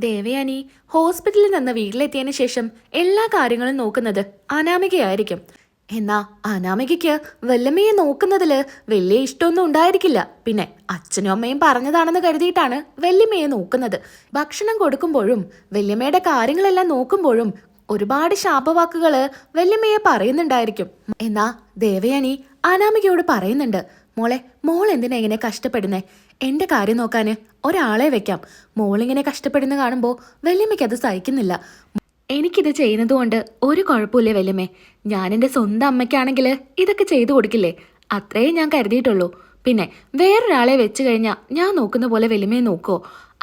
ദേവയാനി ഹോസ്പിറ്റലിൽ നിന്ന് വീട്ടിലെത്തിയതിനു ശേഷം എല്ലാ കാര്യങ്ങളും നോക്കുന്നത് അനാമികയായിരിക്കും. എന്നാ അനാമികയ്ക്ക് വല്യമ്മയെ നോക്കുന്നതില് വലിയ ഇഷ്ടമൊന്നും ഉണ്ടായിരിക്കില്ല. പിന്നെ അച്ഛനും അമ്മയും പറഞ്ഞതാണെന്ന് കരുതിയിട്ടാണ് വല്യമ്മയെ നോക്കുന്നത്. ഭക്ഷണം കൊടുക്കുമ്പോഴും വല്യമ്മയുടെ കാര്യങ്ങളെല്ലാം നോക്കുമ്പോഴും ഒരുപാട് ശാപവാക്കുകള് വല്യമ്മയെ പറയുന്നുണ്ടായിരിക്കും. എന്നാ ദേവയാനി അനാമികയോട് പറയുന്നുണ്ട്, മോളെ, മോൾ എന്തിനാ ഇങ്ങനെ കഷ്ടപ്പെടുന്നേ? എന്റെ കാര്യം നോക്കാന് ഒരാളെ വെക്കാം. മോളിങ്ങനെ കഷ്ടപ്പെടുന്ന കാണുമ്പോൾ വല്യമ്മയ്ക്ക് അത് സഹിക്കുന്നില്ല. എനിക്കിത് ചെയ്യുന്നത് കൊണ്ട് ഒരു കുഴപ്പമില്ലേ വല്യമ്മേ? ഞാൻ എൻ്റെ സ്വന്തം അമ്മയ്ക്കാണെങ്കിൽ ഇതൊക്കെ ചെയ്തു കൊടുക്കില്ലേ? അത്രേ ഞാൻ കരുതിയിട്ടുള്ളൂ. പിന്നെ വേറൊരാളെ വെച്ച് കഴിഞ്ഞാൽ ഞാൻ നോക്കുന്ന പോലെ വല്യമ്മയെ നോക്കുമോ?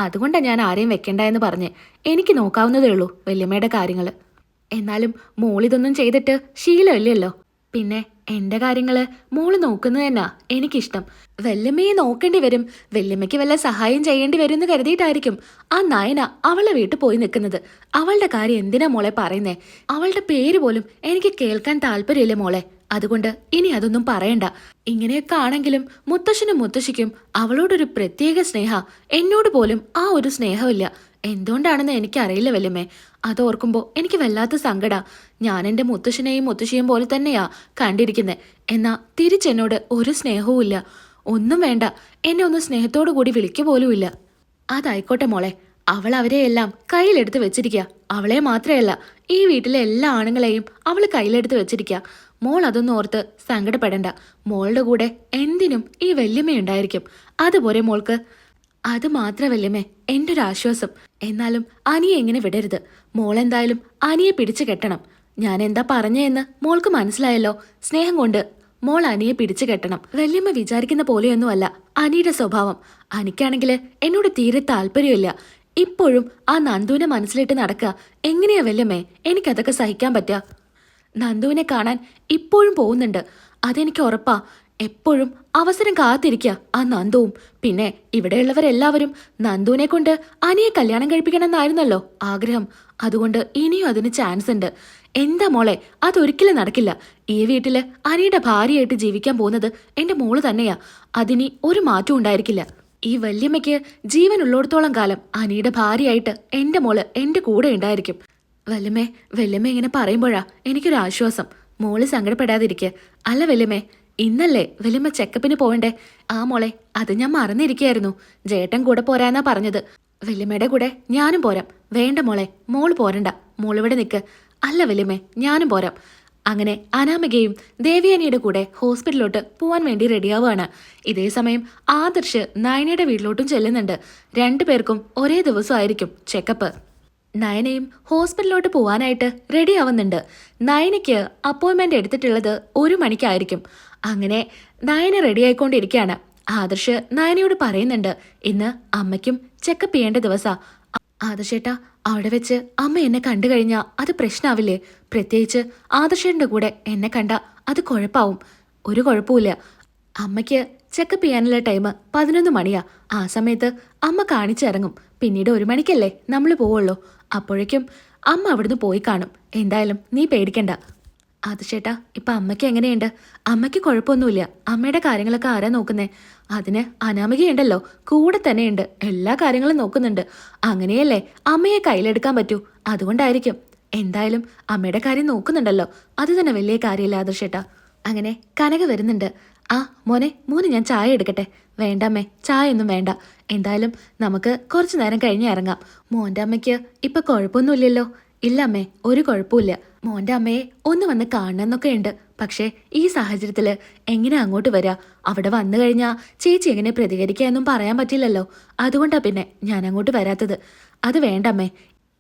അതുകൊണ്ടാണ് ഞാൻ ആരെയും വെക്കണ്ട എന്ന് പറഞ്ഞ് എനിക്ക് നോക്കാവുന്നതേ ഉള്ളൂ വല്യമ്മയുടെ കാര്യങ്ങൾ. എന്നാലും മോളിതൊന്നും ചെയ്തിട്ട് ശീലമില്ലല്ലോ. പിന്നെ എന്റെ കാര്യങ്ങള് മോള് നോക്കുന്നത് തന്നാ എനിക്കിഷ്ടം. വല്യമ്മയെ നോക്കേണ്ടി വരും, വല്യമ്മയ്ക്ക് വല്ല സഹായം ചെയ്യേണ്ടി വരും എന്ന് കരുതിയിട്ടായിരിക്കും ആ നയന അവളെ വീട്ടിൽ പോയി നിൽക്കുന്നത്. അവളുടെ കാര്യം എന്തിനാ മോളെ പറയുന്നേ? അവളുടെ പേര് പോലും എനിക്ക് കേൾക്കാൻ താല്പര്യമില്ല മോളെ. അതുകൊണ്ട് ഇനി അതൊന്നും പറയണ്ട. ഇങ്ങനെയൊക്കെ ആണെങ്കിലും മുത്തശ്ശനും മുത്തശ്ശിക്കും അവളോടൊരു പ്രത്യേക സ്നേഹ, എന്നോട് പോലും ആ ഒരു സ്നേഹമില്ല. എന്തുകൊണ്ടാണെന്ന് എനിക്കറിയില്ല വല്യമ്മേ. അതോർക്കുമ്പോൾ എനിക്ക് വല്ലാത്ത സങ്കടാ. ഞാൻ എൻ്റെ മുത്തശ്ശനെയും മുത്തശ്ശിയും പോലെ തന്നെയാ കണ്ടിരിക്കുന്നത്. എന്നാ തിരിച്ചെന്നോട് ഒരു സ്നേഹവും ഇല്ല. ഒന്നും വേണ്ട, എന്നെ ഒന്ന് സ്നേഹത്തോടു കൂടി വിളിക്കു പോലുമില്ല. അതായിക്കോട്ടെ മോളെ, അവൾ അവരെയെല്ലാം കയ്യിലെടുത്ത് വെച്ചിരിക്കുക. അവളെ മാത്രമല്ല, ഈ വീട്ടിലെ എല്ലാ ആണുങ്ങളെയും അവൾ കയ്യിലെടുത്ത് വെച്ചിരിക്കുക. മോൾ അതൊന്നും ഓർത്ത് സങ്കടപ്പെടണ്ട. മോളുടെ കൂടെ എന്തിനും ഈ വല്യമ്മയുണ്ടായിരിക്കും. അതുപോലെ മോൾക്ക്. അത് മാത്രമല്ലമ്മേ എൻ്റെ ഒരു ആശ്വാസം. എന്നാലും അനിയെ എങ്ങനെ വിടരുത്. മോളെന്തായാലും അനിയെ പിടിച്ചു കെട്ടണം. ഞാൻ എന്താ പറഞ്ഞെന്ന് മോൾക്ക് മനസ്സിലായല്ലോ. സ്നേഹം കൊണ്ട് മോൾ അനിയെ പിടിച്ചു കെട്ടണം. വല്യമ്മ വിചാരിക്കുന്ന പോലെയൊന്നുമല്ല അനിയുടെ സ്വഭാവം. അനിക്കാണെങ്കിൽ എന്നോട് തീരെ താല്പര്യമില്ല. ഇപ്പോഴും ആ നന്ദുവിനെ മനസ്സിലിട്ട് നടക്കുക. എങ്ങനെയാ വല്യമ്മേ എനിക്കതൊക്കെ സഹിക്കാൻ പറ്റുക? നന്ദുവിനെ കാണാൻ ഇപ്പോഴും പോകുന്നുണ്ട്, അതെനിക്ക് ഉറപ്പാ. എപ്പോഴും അവസരം കാത്തിരിക്കുക ആ നന്ദുവും. പിന്നെ ഇവിടെയുള്ളവരെല്ലാവരും നന്ദുവിനെ കൊണ്ട് അനിയെ കല്യാണം കഴിപ്പിക്കണമെന്നായിരുന്നല്ലോ ആഗ്രഹം. അതുകൊണ്ട് ഇനിയും അതിന് ചാൻസ് ഉണ്ട്. എന്താ മോളെ, അതൊരിക്കലും നടക്കില്ല. ഈ വീട്ടില് അനിയുടെ ഭാര്യയായിട്ട് ജീവിക്കാൻ പോകുന്നത് എന്റെ മോള് തന്നെയാ. അതിനി ഒരു മാറ്റവും ഉണ്ടായിരിക്കില്ല. ഈ വല്യമ്മയ്ക്ക് ജീവനുള്ളിടത്തോളം കാലം അനിയുടെ ഭാര്യയായിട്ട് എന്റെ മോള് എന്റെ കൂടെ ഉണ്ടായിരിക്കും. വല്യമ്മ ഇങ്ങനെ പറയുമ്പോഴാ എനിക്കൊരു ആശ്വാസം. മോള് സങ്കടപ്പെടാതിരിക്കുക. അല്ല വല്യമ്മേ, ഇന്നല്ലേ വല്യമ്മ ചെക്കപ്പിന് പോവണ്ടേ? ആ മോളെ, അത് ഞാൻ മറന്നിരിക്കുകയായിരുന്നു. ജേട്ടൻ കൂടെ പോരാന്നാ പറഞ്ഞത്. വല്യമ്മയുടെ കൂടെ ഞാനും പോരാം. വേണ്ട മോളെ, മോള് പോരണ്ട. മോളിവിടെ നിൽക്ക്. അല്ല വല്യമ്മേ, ഞാനും പോരാം. അങ്ങനെ അനാമികയും ദേവയാനിയുടെ കൂടെ ഹോസ്പിറ്റലിലോട്ട് പോവാൻ വേണ്ടി റെഡിയാവുകയാണ്. ഇതേ സമയം ആദർശ് നയനയുടെ വീട്ടിലോട്ടും ചെല്ലുന്നുണ്ട്. രണ്ടുപേർക്കും ഒരേ ദിവസമായിരിക്കും ചെക്കപ്പ്. നയനയും ഹോസ്പിറ്റലിലോട്ട് പോവാനായിട്ട് റെഡി ആവുന്നുണ്ട്. നയനയ്ക്ക് അപ്പോയിൻമെന്റ് എടുത്തിട്ടുള്ളത് 1 മണിക്കായിരിക്കും. അങ്ങനെ നയന റെഡി ആയിക്കൊണ്ടിരിക്കുകയാണ്. ആദർശ് നയനയോട് പറയുന്നുണ്ട്, ഇന്ന് അമ്മയ്ക്കും ചെക്കപ്പ് ചെയ്യേണ്ട ദിവസാ. ആദർശേട്ടാ, അവിടെ വെച്ച് അമ്മ എന്നെ കണ്ടു കഴിഞ്ഞാൽ അത് പ്രശ്നാവില്ലേ? പ്രത്യേകിച്ച് ആദർശേട്ടൻ്റെ കൂടെ എന്നെ കണ്ട അത് കുഴപ്പാവും. ഒരു കുഴപ്പമില്ല. അമ്മയ്ക്ക് ചെക്കപ്പ് ചെയ്യാനുള്ള ടൈം 11 മണിയാ. ആ സമയത്ത് അമ്മ കാണിച്ചിറങ്ങും. പിന്നീട് 1 മണിക്കല്ലേ നമ്മൾ പോവുള്ളൂ. അപ്പോഴേക്കും അമ്മ അവിടുന്ന് പോയി കാണും. എന്തായാലും നീ പേടിക്കണ്ട. അത് ചേട്ടാ, ഇപ്പൊ അമ്മയ്ക്ക് എങ്ങനെയുണ്ട്? അമ്മയ്ക്ക് കുഴപ്പമൊന്നുമില്ല. അമ്മയുടെ കാര്യങ്ങളൊക്കെ ആരാ നോക്കുന്നേ? അതിന് അനാമികയുണ്ടല്ലോ, കൂടെ തന്നെയുണ്ട്. എല്ലാ കാര്യങ്ങളും നോക്കുന്നുണ്ട്. അങ്ങനെയല്ലേ അമ്മയെ കയ്യിലെടുക്കാൻ പറ്റൂ. അതുകൊണ്ടായിരിക്കും. എന്തായാലും അമ്മയുടെ കാര്യം നോക്കുന്നുണ്ടല്ലോ, അത് തന്നെ വലിയ കാര്യമില്ല ആദർശേട്ടാ. അങ്ങനെ കനക വരുന്നുണ്ട്. ആ മോനെ ഞാൻ ചായ എടുക്കട്ടെ? വേണ്ടമ്മേ, ചായ ഒന്നും വേണ്ട. എന്തായാലും നമുക്ക് കുറച്ചു നേരം കഴിഞ്ഞ് ഇറങ്ങാം. മോന്റെ അമ്മയ്ക്ക് ഇപ്പൊ കുഴപ്പമൊന്നുമില്ലല്ലോ? ഇല്ല അമ്മേ, ഒരു കുഴപ്പമില്ല. മോന്റെ അമ്മയെ ഒന്ന് വന്ന് കാണണമെന്നൊക്കെ ഉണ്ട്. പക്ഷേ ഈ സാഹചര്യത്തില് എങ്ങനെ അങ്ങോട്ട് വരാ? അവിടെ വന്നു കഴിഞ്ഞാ ചേച്ചി എങ്ങനെ പ്രതികരിക്കാന്നും പറയാൻ പറ്റില്ലല്ലോ. അതുകൊണ്ടാ പിന്നെ ഞാൻ അങ്ങോട്ട് വരാത്തത്. അത് വേണ്ടമ്മേ.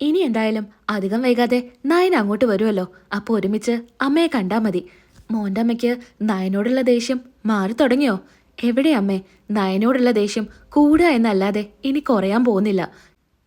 ഇനി എന്തായാലും അധികം വൈകാതെ നയൻ അങ്ങോട്ട് വരുമല്ലോ. അപ്പൊ ഒരുമിച്ച് അമ്മയെ കണ്ടാ മതി. മോന്റെ അമ്മയ്ക്ക് നയനോടുള്ള ദേഷ്യം മാറി തുടങ്ങിയോ? എവിടെ അമ്മേ, നയനോടുള്ള ദേഷ്യം കൂടുക എന്നല്ലാതെ ഇനി കുറയാൻ പോകുന്നില്ല.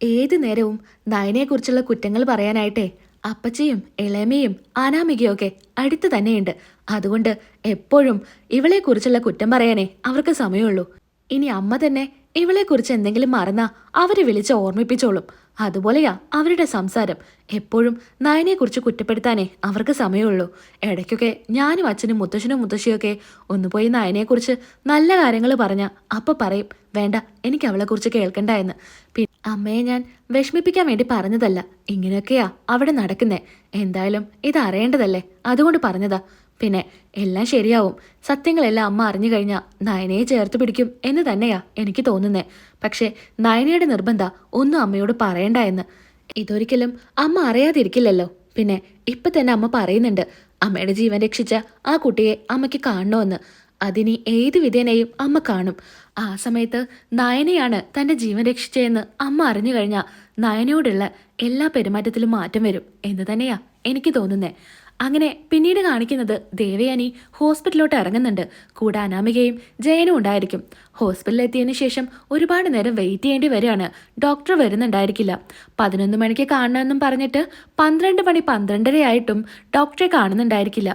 ഏതു നേരവും നയനെക്കുറിച്ചുള്ള കുറ്റങ്ങൾ പറയാനായിട്ടേ അപ്പച്ചിയും ഇളയമയും അനാമികയും ഒക്കെ അടുത്ത് തന്നെയുണ്ട്. അതുകൊണ്ട് എപ്പോഴും ഇവളെക്കുറിച്ചുള്ള കുറ്റം പറയാനേ അവർക്ക് സമയമുള്ളൂ. ഇനി അമ്മ തന്നെ ഇവളെക്കുറിച്ച് എന്തെങ്കിലും മറന്നാ അവരെ വിളിച്ച് ഓർമ്മിപ്പിച്ചോളും. അതുപോലെയാ അവരുടെ സംസാരം. എപ്പോഴും നയനെക്കുറിച്ച് കുറ്റപ്പെടുത്താനേ അവർക്ക് സമയമുള്ളൂ. ഇടയ്ക്കൊക്കെ ഞാനും അച്ഛനും മുത്തശ്ശനും മുത്തശ്ശിയൊക്കെ ഒന്ന് പോയി നയനെക്കുറിച്ച് നല്ല കാര്യങ്ങൾ പറഞ്ഞാ അപ്പൊ പറയും, വേണ്ട, എനിക്ക് അവളെക്കുറിച്ച് കേൾക്കണ്ട എന്ന്. അമ്മയെ ഞാൻ വിഷമിപ്പിക്കാൻ വേണ്ടി പറഞ്ഞതല്ല. ഇങ്ങനെയൊക്കെയാ അവിടെ നടക്കുന്നേ. എന്തായാലും ഇത് അറിയേണ്ടതല്ലേ, അതുകൊണ്ട് പറഞ്ഞതാ. പിന്നെ എല്ലാം ശരിയാവും. സത്യങ്ങളെല്ലാം അമ്മ അറിഞ്ഞു കഴിഞ്ഞാൽ നയനയെ ചേർത്ത് പിടിക്കും എന്ന് തന്നെയാ എനിക്ക് തോന്നുന്നേ. പക്ഷേ നയനയുടെ നിർബന്ധ ഒന്നും അമ്മയോട് പറയണ്ട എന്ന്. ഇതൊരിക്കലും അമ്മ അറിയാതിരിക്കില്ലല്ലോ. പിന്നെ ഇപ്പൊ തന്നെ അമ്മ പറയുന്നുണ്ട് അമ്മയുടെ ജീവൻ രക്ഷിച്ച ആ കുട്ടിയെ അമ്മയ്ക്ക് കാണണമെന്ന്. അതിനി ഏത് വിധേനയും അമ്മ കാണും. ആ സമയത്ത് നയനയാണ് തന്റെ ജീവൻ രക്ഷിച്ചതെന്ന് അമ്മ അറിഞ്ഞു കഴിഞ്ഞാൽ നയനയോടുള്ള എല്ലാ പെരുമാറ്റത്തിലും മാറ്റം വരും എന്ന് തന്നെയാ എനിക്ക് തോന്നുന്നേ. അങ്ങനെ പിന്നീട് കാണിക്കുന്നത് ദേവയാനി ഹോസ്പിറ്റലിലോട്ട് ഇറങ്ങുന്നുണ്ട്. കൂടെ അനാമികയും ജയനും ഉണ്ടായിരിക്കും. ഹോസ്പിറ്റലിൽ എത്തിയതിനു ശേഷം ഒരുപാട് നേരം വെയിറ്റ് ചെയ്യേണ്ടി വരികയാണ്. ഡോക്ടർ വരുന്നുണ്ടായിരിക്കില്ല. 11 മണിക്ക് കാണണമെന്നും പറഞ്ഞിട്ട് 12 മണി 12:30 ആയിട്ടും ഡോക്ടറെ കാണുന്നുണ്ടായിരിക്കില്ല.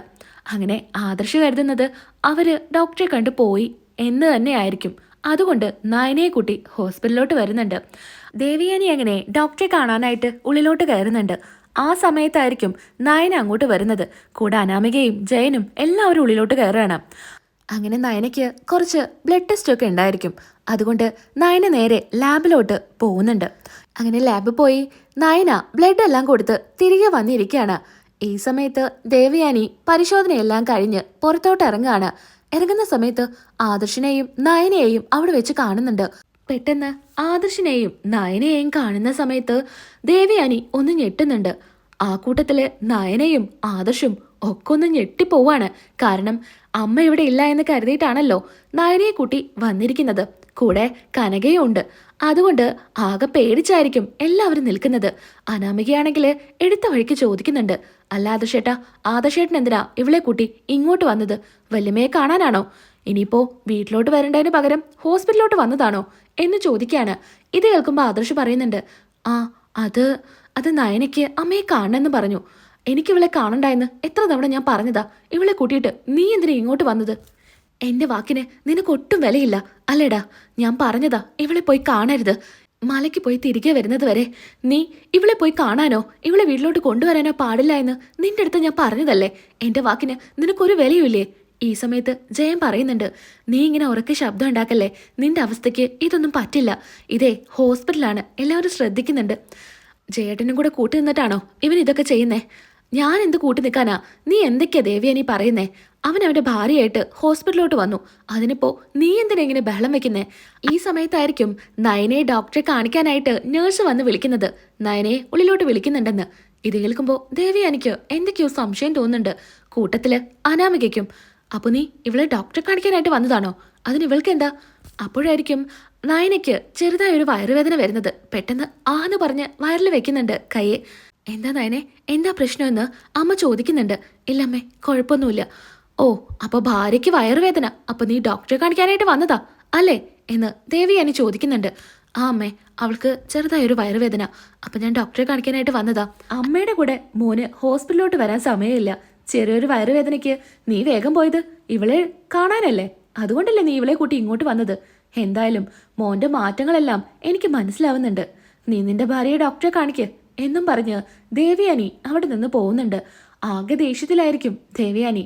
അങ്ങനെ ആദർശ് കരുതുന്നത് അവര് ഡോക്ടറെ കണ്ടു പോയി എന്ന് തന്നെയായിരിക്കും. അതുകൊണ്ട് നയനയെ കുട്ടി ഹോസ്പിറ്റലിലോട്ട് വരുന്നുണ്ട്. ദേവിയാനി അങ്ങനെ ഡോക്ടറെ കാണാനായിട്ട് ഉള്ളിലോട്ട് കയറുന്നുണ്ട്. ആ സമയത്തായിരിക്കും നയന അങ്ങോട്ട് വരുന്നത്. കൂടെ അനാമികയും ജയനും എല്ലാവരും ഉള്ളിലോട്ട് കയറുകയാണ്. അങ്ങനെ നയനയ്ക്ക് കുറച്ച് ബ്ലഡ് ടെസ്റ്റ് ഒക്കെ ഉണ്ടായിരിക്കും. അതുകൊണ്ട് നയന നേരെ ലാബിലോട്ട് പോകുന്നുണ്ട്. അങ്ങനെ ലാബിൽ പോയി നയന ബ്ലഡ് എല്ലാം കൊടുത്ത് തിരികെ വന്നിരിക്കുകയാണ്. ഈ സമയത്ത് ദേവയാനി പരിശോധനയെല്ലാം കഴിഞ്ഞ് പുറത്തോട്ട് ഇറങ്ങുകയാണ്. ഇറങ്ങുന്ന സമയത്ത് ആദർശിനെയും നയനയെയും അവിടെ വെച്ച് കാണുന്നുണ്ട്. പെട്ടെന്ന് ആദർശിനെയും നയനയെയും കാണുന്ന സമയത്ത് ദേവയാനി ഒന്ന് ഞെട്ടുന്നുണ്ട്. ആ കൂട്ടത്തില് നയനയും ആദർശും ഒക്കെ ഒന്ന് ഞെട്ടിപ്പോവാണ്. കാരണം അമ്മ ഇവിടെ ഇല്ല എന്ന് കരുതിയിട്ടാണല്ലോ നയനയെ കൂട്ടി വന്നിരിക്കുന്നത്. കൂടെ കനകയും ഉണ്ട്. അതുകൊണ്ട് ആകെ പേടിച്ചായിരിക്കും എല്ലാവരും നിൽക്കുന്നത്. അനാമികയാണെങ്കിൽ എടുത്ത വഴിക്ക് ചോദിക്കുന്നുണ്ട്, അല്ല ആദർശേട്ടാ, ആദർശേട്ടൻ എന്തിനാ ഇവളെ കൂട്ടി ഇങ്ങോട്ട് വന്നത്? വല്യമ്മയെ കാണാനാണോ? ഇനിയിപ്പോ വീട്ടിലോട്ട് വരേണ്ടതിന് പകരം ഹോസ്പിറ്റലിലോട്ട് വന്നതാണോ എന്ന് ചോദിക്കാണ്. ഇത് കേൾക്കുമ്പോൾ ആദർശ് പറയുന്നുണ്ട്, ആ അത് നയനയ്ക്ക് അമ്മയെ കാണണമെന്ന് പറഞ്ഞു. എനിക്കിവളെ കാണണ്ടായെന്ന് എത്ര തവണ ഞാൻ പറഞ്ഞതാ. ഇവളെ കൂട്ടിയിട്ട് നീ എന്തിനാ ഇങ്ങോട്ട് വന്നത്? എന്റെ വാക്കിന് നിനക്ക് ഒട്ടും വിലയില്ല അല്ലേടാ. ഞാൻ പറഞ്ഞതാ ഇവളെ പോയി കാണരുത്. മലയ്ക്ക് പോയി തിരികെ വരുന്നത് വരെ നീ ഇവളെ പോയി കാണാനോ ഇവളെ വീട്ടിലോട്ട് കൊണ്ടുവരാനോ പാടില്ല എന്ന് നിന്റെ അടുത്ത് ഞാൻ പറഞ്ഞതല്ലേ. എന്റെ വാക്കിന് നിനക്കൊരു വിലയുമില്ലേ? ഈ സമയത്ത് ജയൻ പറയുന്നുണ്ട്, നീ ഇങ്ങനെ ഉറക്കെ ശബ്ദം ഉണ്ടാക്കല്ലേ. നിന്റെ അവസ്ഥയ്ക്ക് ഇതൊന്നും പറ്റില്ല. ഇതേ ഹോസ്പിറ്റലാണ്, എല്ലാവരും ശ്രദ്ധിക്കുന്നുണ്ട്. ജയേട്ടനും കൂടെ കൂട്ടി നിന്നിട്ടാണോ ഇവൻ ഇതൊക്കെ ചെയ്യുന്നേ? ഞാൻ എന്ത് കൂട്ടി നിൽക്കാനാ? നീ എന്തൊക്കെയാ ദേവിയാനി പറയുന്നേ? അവൻ അവന്റെ ഭാര്യയായിട്ട് ഹോസ്പിറ്റലിലോട്ട് വന്നു. അതിനിപ്പോ നീ എന്തിനാ ഇങ്ങനെ ബഹളം വെക്കുന്നേ? ഈ സമയത്തായിരിക്കും നയനയെ ഡോക്ടറെ കാണിക്കാനായിട്ട് നേഴ്സ് വന്ന് വിളിക്കുന്നത്. നയനയെ ഉള്ളിലോട്ട് വിളിക്കുന്നുണ്ടെന്ന് ഇത് കേൾക്കുമ്പോ ദേവിയാനിക്ക് എന്തൊക്കെയോ സംശയം തോന്നുന്നുണ്ട്. കൂട്ടത്തില് അനാമികയ്ക്കും. അപ്പൊ നീ ഇവളെ ഡോക്ടറെ കാണിക്കാനായിട്ട് വന്നതാണോ? അതിന് ഇവൾക്ക് എന്താ? അപ്പോഴായിരിക്കും നയനയ്ക്ക് ചെറുതായൊരു വയറുവേദന വരുന്നത്. പെട്ടെന്ന് ആന്ന് പറഞ്ഞ് വയറിൽ വെക്കുന്നുണ്ട് കയ്യെ. എന്താ നയനെ, എന്താ പ്രശ്നമെന്ന് അമ്മ ചോദിക്കുന്നുണ്ട്. ഇല്ലമ്മേ, കുഴപ്പമൊന്നുമില്ല. ഓ, അപ്പൊ ഭാര്യയ്ക്ക് വയറുവേദന, അപ്പൊ നീ ഡോക്ടറെ കാണിക്കാനായിട്ട് വന്നതാ അല്ലേ എന്ന് ദേവിയാനി ചോദിക്കുന്നുണ്ട്. ആ അമ്മേ, അവൾക്ക് ചെറുതായൊരു വയറുവേദന, അപ്പൊ ഞാൻ ഡോക്ടറെ കാണിക്കാനായിട്ട് വന്നതാ. അമ്മയുടെ കൂടെ മോന് ഹോസ്പിറ്റലിലോട്ട് വരാൻ സമയമില്ല. ചെറിയൊരു വയറുവേദനയ്ക്ക് നീ വേഗം പോയത് ഇവളെ കാണാനല്ലേ? അതുകൊണ്ടല്ലേ നീ ഇവളെ കൂട്ടി ഇങ്ങോട്ട് വന്നത്? എന്തായാലും മോന്റെ മാറ്റങ്ങളെല്ലാം എനിക്ക് മനസ്സിലാവുന്നുണ്ട്. നീ നിന്റെ ഭാര്യയെ ഡോക്ടറെ കാണിക്ക് എന്നും പറഞ്ഞ് ദേവയാനി അവിടെ നിന്ന് പോകുന്നുണ്ട്. ആകെ ദേഷ്യത്തിലായിരിക്കും ദേവയാനി.